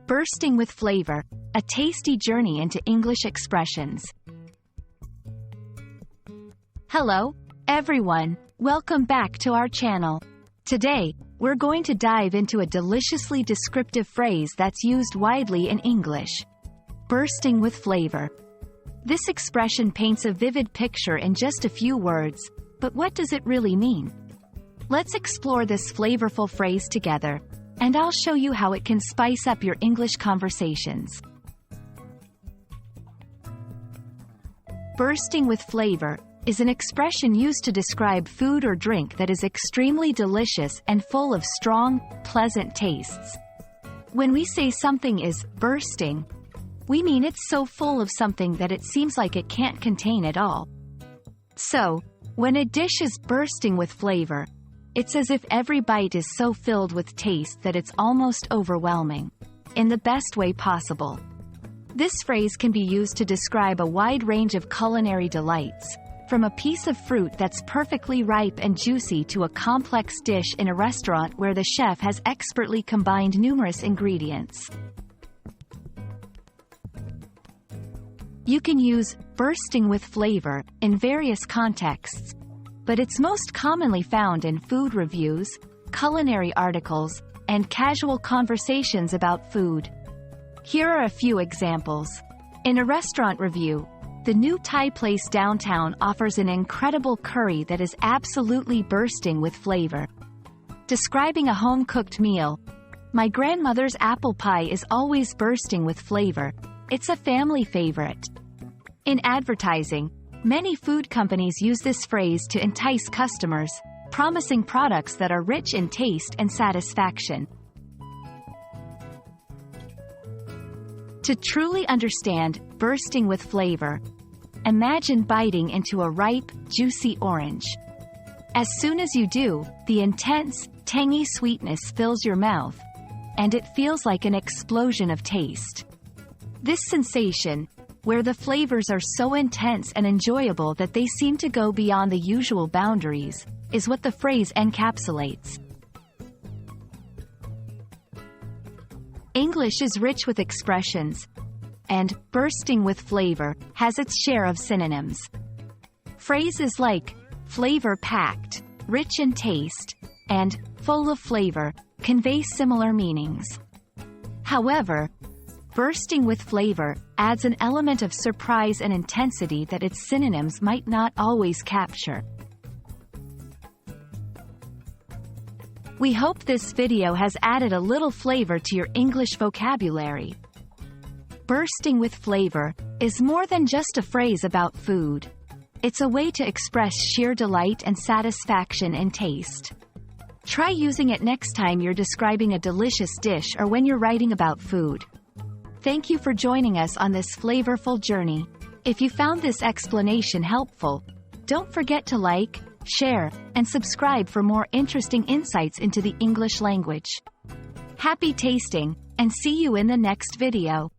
Bursting with flavor, a tasty journey into English expressions. Hello, everyone. Welcome back to our channel. Today, we're going to dive into a deliciously descriptive phrase that's used widely in English. Bursting with flavor. This expression paints a vivid picture in just a few words, but what does it really mean? Let's explore this flavorful phrase together, and I'll show you how it can spice up your English conversations. Bursting with flavor is an expression used to describe food or drink that is extremely delicious and full of strong, pleasant tastes. When we say something is bursting, we mean it's so full of something that it seems like it can't contain it all. So, when a dish is bursting with flavor, it's as if every bite is so filled with taste that it's almost overwhelming, in the best way possible. This phrase can be used to describe a wide range of culinary delights, from a piece of fruit that's perfectly ripe and juicy to a complex dish in a restaurant where the chef has expertly combined numerous ingredients. You can use bursting with flavor in various contexts, but it's most commonly found in food reviews, culinary articles, and casual conversations about food. Here are a few examples. In a restaurant review, the new Thai place downtown offers an incredible curry that is absolutely bursting with flavor. Describing a home-cooked meal, my grandmother's apple pie is always bursting with flavor. It's a family favorite. In advertising, many food companies use this phrase to entice customers, promising products that are rich in taste and satisfaction. To truly understand bursting with flavor, imagine biting into a ripe, juicy orange. As soon as you do, the intense, tangy sweetness fills your mouth, and it feels like an explosion of taste. This sensation, where the flavors are so intense and enjoyable that they seem to go beyond the usual boundaries, is what the phrase encapsulates. English is rich with expressions, and bursting with flavor has its share of synonyms. Phrases like flavor-packed, rich in taste, and full of flavor convey similar meanings. However, bursting with flavor adds an element of surprise and intensity that its synonyms might not always capture. We hope this video has added a little flavor to your English vocabulary. Bursting with flavor is more than just a phrase about food. It's a way to express sheer delight and satisfaction in taste. Try using it next time you're describing a delicious dish or when you're writing about food. Thank you for joining us on this flavorful journey. If you found this explanation helpful, don't forget to like, share, and subscribe for more interesting insights into the English language. Happy tasting, and see you in the next video.